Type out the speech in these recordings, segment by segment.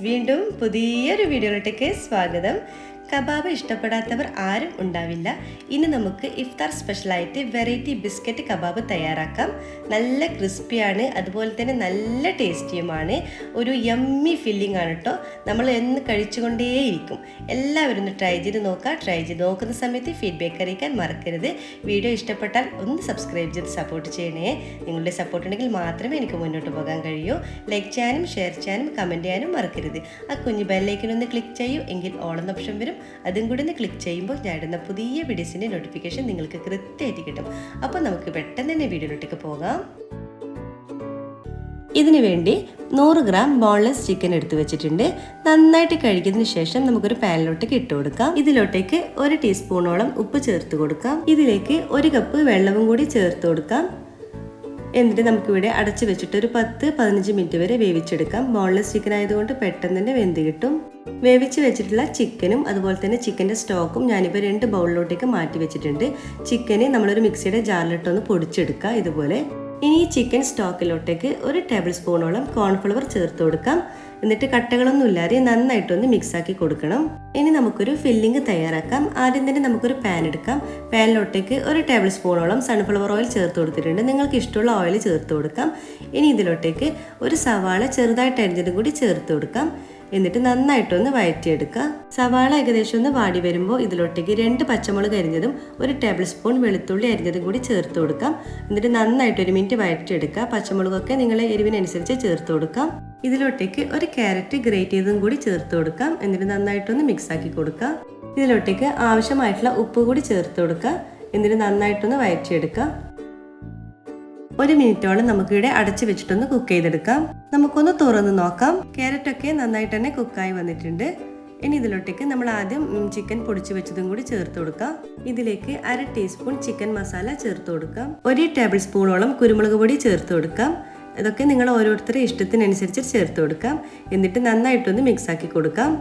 വീണ്ടും പുതിയൊരു വീഡിയോയിലേക്ക് സ്വാഗതം. കബാബ് ഇഷ്ടപ്പെടാത്തവർ ആരും ഉണ്ടാവില്ല. ഇനി നമുക്ക് ഇഫ്താർ സ്പെഷ്യലായിട്ട് വെറൈറ്റി ബിസ്ക്കറ്റ് കബാബ് തയ്യാറാക്കാം. നല്ല ക്രിസ്പിയാണ്, അതുപോലെ തന്നെ നല്ല ടേസ്റ്റിയുമാണ്. ഒരു യമ്മി ഫില്ലിംഗ് ആണ് കേട്ടോ. നമ്മൾ എന്ന് കഴിച്ചുകൊണ്ടേയിരിക്കും. എല്ലാവരും ഒന്ന് ട്രൈ ചെയ്ത് നോക്കുക. ട്രൈ ചെയ്ത് നോക്കുന്ന സമയത്ത് ഫീഡ്ബാക്ക് അറിയിക്കാൻ മറക്കരുത്. വീഡിയോ ഇഷ്ടപ്പെട്ടാൽ ഒന്ന് സബ്സ്ക്രൈബ് ചെയ്ത് സപ്പോർട്ട് ചെയ്യണേ. നിങ്ങളുടെ സപ്പോർട്ട് ഉണ്ടെങ്കിൽ മാത്രമേ എനിക്ക് മുന്നോട്ട് പോകാൻ കഴിയൂ. ലൈക്ക് ചെയ്യാനും ഷെയർ ചെയ്യാനും കമൻറ്റ് ചെയ്യാനും മറക്കരുത്. ആ കുഞ്ഞു ബെല്ലൈക്കനൊന്ന് ക്ലിക്ക് ചെയ്യൂ, എങ്കിൽ ഓൾ എന്ന ഓപ്ഷൻ വരും. അതും കൂടി ഒന്ന് ക്ലിക്ക് ചെയ്യുമ്പോൾ ഞാൻ ഇടുന്ന പുതിയ വീഡിയോസിൻ്റെ നോട്ടിഫിക്കേഷൻ നിങ്ങൾക്ക് കൃത്യമായിട്ട് കിട്ടും. അപ്പോൾ നമുക്ക് പെട്ടെന്ന് തന്നെ വീഡിയോയിലോട്ടേക്ക് പോകാം. ഇതിനു വേണ്ടി 100 ഗ്രാം ബോൺലെസ് ചിക്കൻ എടുത്തു വെച്ചിട്ടുണ്ട്. നന്നായിട്ട് കഴുകിയതിനു ശേഷം നമുക്കൊരു പാനിലോട്ടേക്ക് ഇട്ട് കൊടുക്കാം. ഇതിലോട്ടേക്ക് 1 ടീസ്പൂണോളം ഉപ്പ് ചേർത്ത് കൊടുക്കാം. ഇതിലേക്ക് 1 കപ്പ് വെള്ളവും കൂടി ചേർത്ത് കൊടുക്കാം. എന്നിട്ട് നമുക്കിവിടെ അടച്ചു വെച്ചിട്ട് ഒരു 10-15 മിനിറ്റ് വരെ വേവിച്ചെടുക്കാം. ബോൺലെസ് ചിക്കൻ ആയതുകൊണ്ട് പെട്ടെന്ന് തന്നെ വെന്ത് കിട്ടും. വേവിച്ച് വെച്ചിട്ടുള്ള ചിക്കനും അതുപോലെ തന്നെ ചിക്കൻ്റെ സ്റ്റോക്കും ഞാനിപ്പോൾ 2 ബൗളിലോട്ടേക്ക് മാറ്റി വെച്ചിട്ടുണ്ട്. ചിക്കന് നമ്മളൊരു മിക്സിയുടെ ജാറിലിട്ടൊന്ന് പൊടിച്ചെടുക്കുക ഇതുപോലെ. ഇനി ഈ ചിക്കൻ സ്റ്റോക്കിലോട്ടേക്ക് 1 ടേബിൾ സ്പൂണോളം കോൺഫ്ലവർ ചേർത്ത് കൊടുക്കാം. എന്നിട്ട് കട്ടകളൊന്നും ഇല്ലാതെ നന്നായിട്ടൊന്ന് മിക്സാക്കി കൊടുക്കണം. ഇനി നമുക്കൊരു ഫില്ലിംഗ് തയ്യാറാക്കാം. ആദ്യം തന്നെ നമുക്കൊരു പാൻ എടുക്കാം. പാനിലോട്ടേക്ക് 1 ടേബിൾ സ്പൂണോളം സൺഫ്ലവർ ഓയിൽ ചേർത്ത് കൊടുത്തിട്ടുണ്ട്. നിങ്ങൾക്ക് ഇഷ്ടമുള്ള ഓയിൽ ചേർത്ത് കൊടുക്കാം. ഇനി ഇതിലോട്ടേക്ക് 1 സവാള ചെറുതായിട്ട് അരിഞ്ഞതും കൂടി ചേർത്ത് കൊടുക്കാം. എന്നിട്ട് നന്നായിട്ടൊന്ന് വഴറ്റിയെടുക്കുക. സവാള ഏകദേശം ഒന്ന് വാടി വരുമ്പോൾ ഇതിലോട്ടേക്ക് 2 പച്ചമുളക് അരിഞ്ഞതും 1 ടേബിൾ സ്പൂൺ വെളുത്തുള്ളി അരിഞ്ഞതും കൂടി ചേർത്ത് കൊടുക്കാം. എന്നിട്ട് നന്നായിട്ട് 1 മിനിറ്റ് വഴറ്റിയെടുക്കുക. പച്ചമുളകൊക്കെ നിങ്ങളെ എരിവിനനുസരിച്ച് ചേർത്ത് കൊടുക്കാം. ഇതിലോട്ടേക്ക് 1 ക്യാരറ്റ് ഗ്രേറ്റ് ചെയ്തതും കൂടി ചേർത്ത് കൊടുക്കാം. എന്നിട്ട് നന്നായിട്ടൊന്ന് മിക്സ് ആക്കി കൊടുക്കുക. ഇതിലോട്ടേക്ക് ആവശ്യമായിട്ടുള്ള ഉപ്പ് കൂടി ചേർത്ത് കൊടുക്കുക. എന്നിട്ട് നന്നായിട്ടൊന്ന് വഴറ്റിയെടുക്കുക. 1 മിനിറ്റോളം നമുക്കിവിടെ അടച്ചു വെച്ചിട്ടൊന്ന് കുക്ക് ചെയ്തെടുക്കാം. നമുക്കൊന്ന് തുറന്ന് നോക്കാം. ക്യാരറ്റൊക്കെ നന്നായിട്ട് തന്നെ കുക്കായി വന്നിട്ടുണ്ട്. ഇനി ഇതിലോട്ടേക്ക് നമ്മൾ ആദ്യം ചിക്കൻ പൊടിച്ചു വെച്ചതും കൂടി ചേർത്ത് കൊടുക്കാം. ഇതിലേക്ക് 1/2 ടീസ്പൂൺ ചിക്കൻ മസാല ചേർത്ത് കൊടുക്കാം. 1 ടേബിൾ സ്പൂണോളം കുരുമുളക് പൊടി ചേർത്ത് കൊടുക്കാം. ഇതൊക്കെ നിങ്ങൾ ഓരോരുത്തരുടെ ഇഷ്ടത്തിനനുസരിച്ച് ചേർത്ത് കൊടുക്കാം. എന്നിട്ട് നന്നായിട്ടൊന്ന് മിക്സ് ആക്കി കൊടുക്കാം.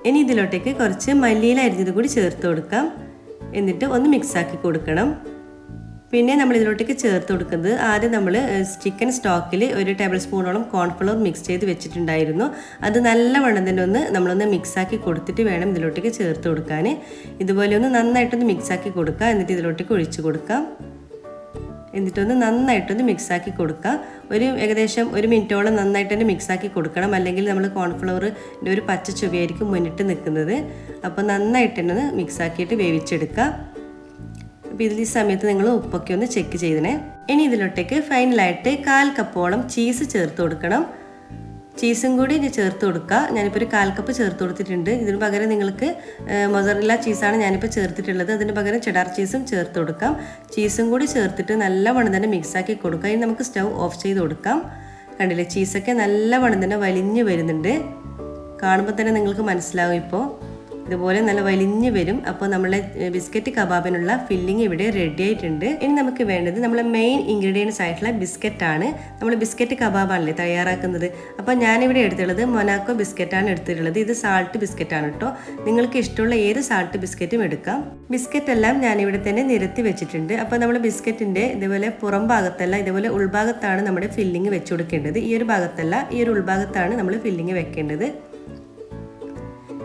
ഇനി ഇതിലോട്ടേക്ക് കുറച്ച് മല്ലിയില അരിഞ്ഞത് കൂടി ചേർത്ത് കൊടുക്കാം. എന്നിട്ട് ഒന്ന് മിക്സ് ആക്കി കൊടുക്കണം. പിന്നെ നമ്മൾ ഇതിലോട്ടേക്ക് ചേർത്ത് കൊടുക്കുന്നത് ആദ്യം നമ്മൾ ചിക്കൻ സ്റ്റോക്കിൽ 1 ടേബിൾ സ്പൂണോളം കോൺഫ്ലവർ മിക്സ് ചെയ്ത് വെച്ചിട്ടുണ്ടായിരുന്നു. അത് നല്ലവണ്ണം തന്നെ നമ്മളൊന്ന് മിക്സാക്കി കൊടുത്തിട്ട് വേണം ഇതിലോട്ടേക്ക് ചേർത്ത് കൊടുക്കാൻ. ഇതുപോലെ ഒന്ന് നന്നായിട്ടൊന്ന് മിക്സാക്കി കൊടുക്കുക. എന്നിട്ട് ഇതിലോട്ടേക്ക് ഒഴിച്ച് കൊടുക്കാം. എന്നിട്ടൊന്ന് നന്നായിട്ടൊന്ന് മിക്സാക്കി കൊടുക്കുക. ഏകദേശം 1 മിനിറ്റോളം നന്നായിട്ട് തന്നെ മിക്സാക്കി കൊടുക്കണം. അല്ലെങ്കിൽ നമ്മൾ കോൺഫ്ലവറിൻ്റെ ഒരു പച്ച ചുവയായിരിക്കും മുന്നിട്ട് നിൽക്കുന്നത്. അപ്പോൾ നന്നായിട്ട് തന്നെ ഒന്ന് മിക്സാക്കിയിട്ട് വേവിച്ചെടുക്കുക. അപ്പോൾ ഇതിൽ ഈ സമയത്ത് നിങ്ങൾ ഉപ്പൊക്കെ ഒന്ന് ചെക്ക് ചെയ്തേ. ഇനി ഇതിലോട്ടേക്ക് ഫൈനലായിട്ട് 1/4 കപ്പോളം ചീസ് ചേർത്ത് കൊടുക്കണം. ചീസും കൂടി ചേർത്ത് കൊടുക്കുക. ഞാനിപ്പോൾ ഒരു 1/4 കപ്പ് ചേർത്ത് കൊടുത്തിട്ടുണ്ട്. ഇതിന് പകരം നിങ്ങൾക്ക് മൊസറല്ല ചീസാണ് ഞാനിപ്പോൾ ചേർത്തിട്ടുള്ളത്. അതിന് പകരം ചെഡാർ ചീസും ചേർത്ത് കൊടുക്കാം. ചീസും കൂടി ചേർത്തിട്ട് നല്ലവണ്ണം തന്നെ മിക്സാക്കി കൊടുക്കുക. ഇനി നമുക്ക് സ്റ്റൗ ഓഫ് ചെയ്ത് കൊടുക്കാം. കണ്ടില്ലേ, ചീസൊക്കെ നല്ലവണ്ണം തന്നെ വലിഞ്ഞ് വരുന്നുണ്ട്. കാണുമ്പോൾ തന്നെ നിങ്ങൾക്ക് മനസ്സിലാവും. ഇപ്പോൾ ഇതുപോലെ നല്ല വലിഞ്ഞ് വരും. അപ്പോൾ നമ്മളെ ബിസ്ക്കറ്റ് കബാബിനുള്ള ഫില്ലിംഗ് ഇവിടെ റെഡി ആയിട്ടുണ്ട്. ഇനി നമുക്ക് വേണ്ടത് നമ്മളെ മെയിൻ ഇൻഗ്രീഡിയൻസ് ആയിട്ടുള്ള ബിസ്ക്കറ്റാണ്. നമ്മൾ ബിസ്ക്കറ്റ് കബാബാണല്ലേ തയ്യാറാക്കുന്നത്. അപ്പോൾ ഞാനിവിടെ എടുത്തുള്ളത് മൊനാക്കോ ബിസ്ക്കറ്റാണ് എടുത്തിട്ടുള്ളത്. ഇത് സാൾട്ട് ബിസ്ക്കറ്റാണ് കേട്ടോ. നിങ്ങൾക്ക് ഇഷ്ടമുള്ള ഏത് സാൾട്ട് ബിസ്ക്കറ്റും എടുക്കാം. ബിസ്ക്കറ്റ് എല്ലാം ഞാനിവിടെ തന്നെ നിരത്തി വെച്ചിട്ടുണ്ട്. അപ്പോൾ നമ്മൾ ബിസ്ക്കറ്റിൻ്റെ ഇതുപോലെ പുറം ഭാഗത്തല്ല, ഇതുപോലെ ഉൾഭാഗത്താണ് നമ്മുടെ ഫില്ലിംഗ് വെച്ച് കൊടുക്കേണ്ടത്. ഈ ഒരു ഭാഗത്തല്ല, ഈ ഒരു ഉൾഭാഗത്താണ് നമ്മൾ ഫില്ലിംഗ് വെക്കേണ്ടത്.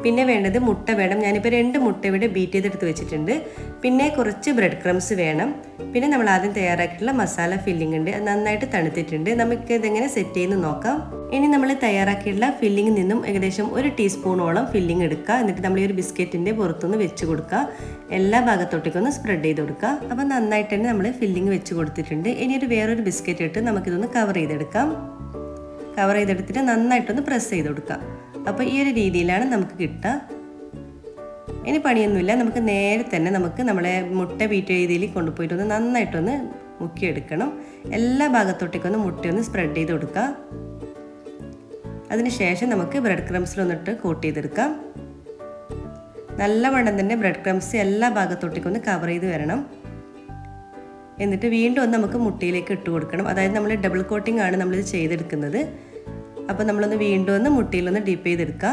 പിന്നെ വേണ്ടത് മുട്ട വേണം. ഞാനിപ്പോൾ 2 മുട്ട ഇവിടെ ബീറ്റ് ചെയ്തെടുത്ത് വെച്ചിട്ടുണ്ട്. പിന്നെ കുറച്ച് ബ്രെഡ് ക്രംസ് വേണം. പിന്നെ നമ്മൾ ആദ്യം തയ്യാറാക്കിയിട്ടുള്ള മസാല ഫില്ലിംഗ് ഉണ്ട്. അത് നന്നായിട്ട് തണുത്തിട്ടുണ്ട്. നമുക്ക് ഇതെങ്ങനെ സെറ്റ് ചെയ്ത് നോക്കാം. ഇനി നമ്മൾ തയ്യാറാക്കിയിട്ടുള്ള ഫില്ലിംഗിൽ നിന്നും ഏകദേശം 1 ടീസ്പൂണോളം ഫില്ലിംഗ് എടുക്കുക. എന്നിട്ട് നമ്മൾ ഈ ഒരു ബിസ്ക്കറ്റിൻ്റെ പുറത്തുനിന്ന് വെച്ച് കൊടുക്കുക. എല്ലാ ഭാഗത്തോട്ടേക്കൊന്ന് സ്പ്രെഡ് ചെയ്ത് കൊടുക്കുക. അപ്പോൾ നന്നായിട്ട് തന്നെ നമ്മൾ ഫില്ലിംഗ് വെച്ച് കൊടുത്തിട്ടുണ്ട്. ഇനി വേറൊരു ബിസ്ക്കറ്റ് ഇട്ട് നമുക്കിതൊന്ന് കവർ ചെയ്തെടുക്കാം. കവർ ചെയ്തെടുത്തിട്ട് നന്നായിട്ടൊന്ന് പ്രസ് ചെയ്ത് കൊടുക്കാം. അപ്പോൾ ഈ ഒരു രീതിയിലാണ് നമുക്ക് കിട്ടുക. ഇനി പണിയൊന്നുമില്ല. നമുക്ക് നേരെ തന്നെ നമ്മളെ മുട്ട ബീറ്റ് രീതിയിൽ കൊണ്ടുപോയിട്ടൊന്ന് നന്നായിട്ടൊന്ന് മുക്കിയെടുക്കണം. എല്ലാ ഭാഗത്തോട്ടേക്കൊന്ന് മുട്ടയൊന്ന് സ്പ്രെഡ് ചെയ്ത് കൊടുക്കുക. അതിനുശേഷം നമുക്ക് ബ്രെഡ് ക്രംസിലൊന്നിട്ട് കോട്ട് ചെയ്തെടുക്കാം. നല്ലവണ്ണം തന്നെ ബ്രെഡ് ക്രംസ് എല്ലാ ഭാഗത്തോട്ടേക്കൊന്ന് കവർ ചെയ്ത് വരണം. എന്നിട്ട് വീണ്ടും ഒന്ന് നമുക്ക് മുട്ടയിലേക്ക് ഇട്ട് കൊടുക്കണം. അതായത് നമ്മൾ ഡബിൾ കോട്ടിംഗ് ആണ് നമ്മളിത് ചെയ്തെടുക്കുന്നത്. അപ്പോൾ നമ്മളൊന്ന് വീണ്ടും ഒന്ന് മുട്ടയിലൊന്ന് ഡിപ്പ് ചെയ്തെടുക്കുക.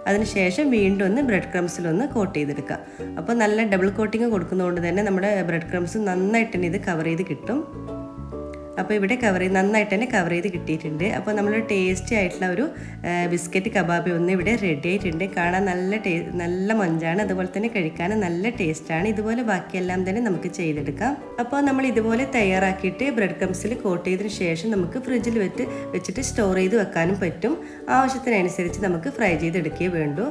അതിനുശേഷം വീണ്ടും ഒന്ന് ബ്രെഡ് ക്രംസിലൊന്ന് കോട്ട് ചെയ്തെടുക്കുക. അപ്പോൾ നല്ല ഡബിൾ കോട്ടിങ് കൊടുക്കുന്നതുകൊണ്ട് തന്നെ നമ്മുടെ ബ്രെഡ് ക്രംസ് നന്നായിട്ട് തന്നെ ഇത് കവർ ചെയ്ത് കിട്ടും. അപ്പോൾ ഇവിടെ നന്നായിട്ട് തന്നെ കവർ ചെയ്ത് കിട്ടിയിട്ടുണ്ട്. അപ്പോൾ നമ്മൾ ടേസ്റ്റി ആയിട്ടുള്ള ഒരു ബിസ്ക്കറ്റ് കബാബ് ഒന്ന് ഇവിടെ റെഡി ആയിട്ടുണ്ട്. കാണാൻ നല്ല മൊഞ്ചാണ്, അതുപോലെ തന്നെ കഴിക്കാൻ നല്ല ടേസ്റ്റാണ്. ഇതുപോലെ ബാക്കിയെല്ലാം തന്നെ നമുക്ക് ചെയ്തെടുക്കാം. അപ്പോൾ നമ്മൾ ഇതുപോലെ തയ്യാറാക്കിയിട്ട് ബ്രെഡ് ക്രംസിൽ കോട്ട് ചെയ്തതിന് ശേഷം നമുക്ക് ഫ്രിഡ്ജിൽ വെച്ചിട്ട് സ്റ്റോർ ചെയ്ത് വെക്കാനും പറ്റും. ആവശ്യത്തിനനുസരിച്ച് നമുക്ക് ഫ്രൈ ചെയ്തെടുക്കേ വേണ്ടൂ.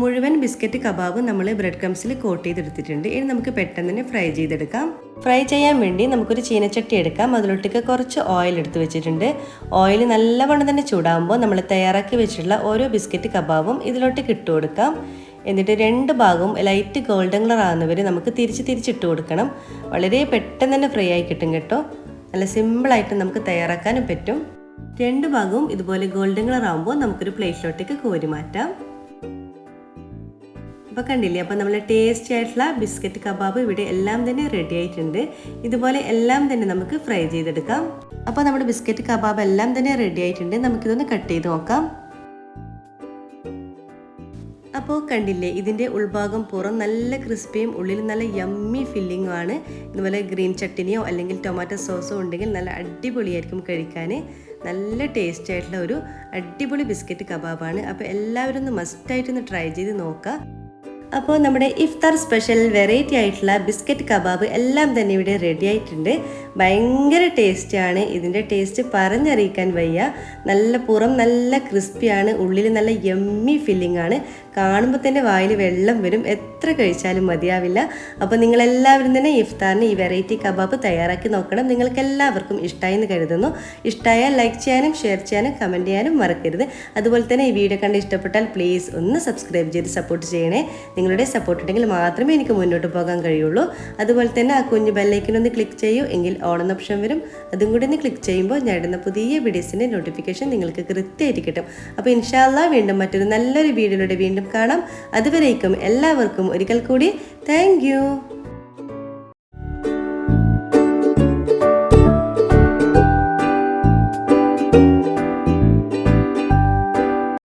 മുഴുവൻ ബിസ്ക്കറ്റ് കബാബ് നമ്മൾ ബ്രെഡ് ക്രംസിൽ കോട്ട് ചെയ്തെടുത്തിട്ടുണ്ട്. ഇനി നമുക്ക് പെട്ടെന്ന് തന്നെ ഫ്രൈ ചെയ്തെടുക്കാം. ഫ്രൈ ചെയ്യാൻ വേണ്ടി നമുക്കൊരു ചീനച്ചട്ടി എടുക്കാം. അതിലോട്ടേക്ക് കുറച്ച് ഓയിൽ എടുത്ത് വെച്ചിട്ടുണ്ട്. ഓയിൽ നല്ലവണ്ണം തന്നെ ചൂടാകുമ്പോൾ നമ്മൾ തയ്യാറാക്കി വെച്ചിട്ടുള്ള ഓരോ ബിസ്ക്കറ്റ് കബാബും ഇതിലോട്ടേക്ക് ഇട്ട് കൊടുക്കാം. എന്നിട്ട് രണ്ട് ഭാഗവും ലൈറ്റ് ഗോൾഡൻ കളർ ആകുന്നവരെ നമുക്ക് തിരിച്ചിട്ട് കൊടുക്കണം. വളരെ പെട്ടെന്ന് തന്നെ ഫ്രൈ ആയി കിട്ടും കേട്ടോ. നല്ല സിമ്പിളായിട്ട് നമുക്ക് തയ്യാറാക്കാനും പറ്റും. രണ്ട് ഭാഗവും ഇതുപോലെ ഗോൾഡൻ കളർ ആകുമ്പോൾ നമുക്കൊരു പ്ലേറ്റിലോട്ടേക്ക് കോരി മാറ്റാം. അപ്പോൾ കണ്ടില്ലേ, അപ്പോൾ നമ്മൾ ടേസ്റ്റി ആയിട്ടുള്ള ബിസ്ക്കറ്റ് കബാബ് ഇവിടെ എല്ലാം തന്നെ റെഡി ആയിട്ടുണ്ട്. ഇതുപോലെ എല്ലാം തന്നെ നമുക്ക് ഫ്രൈ ചെയ്തെടുക്കാം. അപ്പോൾ നമ്മുടെ ബിസ്ക്കറ്റ് കബാബ് എല്ലാം തന്നെ റെഡി ആയിട്ടുണ്ട്. നമുക്കിതൊന്ന് കട്ട് ചെയ്ത് നോക്കാം. അപ്പോൾ കണ്ടില്ലേ, ഇതിൻ്റെ ഉൾഭാഗം പുറം നല്ല ക്രിസ്പിയും ഉള്ളിൽ നല്ല യമ്മി ഫില്ലിങ്ങും ആണ്. ഇതുപോലെ ഗ്രീൻ ചട്ടിനിയോ അല്ലെങ്കിൽ ടൊമാറ്റോ സോസോ ഉണ്ടെങ്കിൽ നല്ല അടിപൊളിയായിരിക്കും കഴിക്കാൻ. നല്ല ടേസ്റ്റ് ആയിട്ടുള്ള ഒരു അടിപൊളി ബിസ്ക്കറ്റ് കബാബാണ്. അപ്പോൾ എല്ലാവരും ഒന്ന് മസ്റ്റായിട്ടൊന്ന് ട്രൈ ചെയ്ത് നോക്കാം. അപ്പോൾ നമ്മുടെ ഇഫ്താർ സ്പെഷ്യൽ വെറൈറ്റി ആയിട്ടുള്ള ബിസ്ക്കറ്റ് കബാബ് എല്ലാം തന്നെ ഇവിടെ റെഡി ആയിട്ടുണ്ട്. ഭയങ്കര ടേസ്റ്റാണ്. ഇതിൻ്റെ ടേസ്റ്റ് പറഞ്ഞറിയിക്കാൻ വയ്യ. പുറം നല്ല ക്രിസ്പിയാണ്, ഉള്ളിൽ നല്ല യമ്മി ഫില്ലിംഗ് ആണ്. കാണുമ്പോൾ തന്നെ വായിൽ വെള്ളം വരും. എത്ര കഴിച്ചാലും മതിയാവില്ല. അപ്പോൾ നിങ്ങളെല്ലാവരും തന്നെ ഇഫ്താറിന് ഈ വെറൈറ്റി കബാബ് തയ്യാറാക്കി നോക്കണം. നിങ്ങൾക്ക് എല്ലാവർക്കും ഇഷ്ടമായി എന്ന് കരുതുന്നു. ഇഷ്ടമായാൽ ലൈക്ക് ചെയ്യാനും ഷെയർ ചെയ്യാനും കമൻറ്റ് ചെയ്യാനും മറക്കരുത്. അതുപോലെ തന്നെ ഈ വീഡിയോ കണ്ട് ഇഷ്ടപ്പെട്ടാൽ പ്ലീസ് ഒന്ന് സബ്സ്ക്രൈബ് ചെയ്ത് സപ്പോർട്ട് ചെയ്യണേ. നിങ്ങളുടെ സപ്പോർട്ട് ഉണ്ടെങ്കിൽ മാത്രമേ എനിക്ക് മുന്നോട്ട് പോകാൻ കഴിയുള്ളൂ. അതുപോലെ തന്നെ ആ കുഞ്ഞു ബെല്ലൈക്കനൊന്ന് ക്ലിക്ക് ചെയ്യൂ, എങ്കിൽ ഓൺ എന്ന ഓപ്ഷൻ വരും. അതും കൂടി ഒന്ന് ക്ലിക്ക് ചെയ്യുമ്പോൾ ഞാൻ ഇടുന്ന പുതിയ വീഡിയോസിൻ്റെ നോട്ടിഫിക്കേഷൻ നിങ്ങൾക്ക് കൃത്യമായിട്ട് കിട്ടും. അപ്പോൾ ഇൻഷാ അല്ലാഹ് വീണ്ടും മറ്റൊരു നല്ലൊരു വീഡിയോയിലൂടെ വീണ്ടും കാണാം. അതുവരേക്കും എല്ലാവർക്കും ഒരിക്കൽ കൂടി താങ്ക് യു.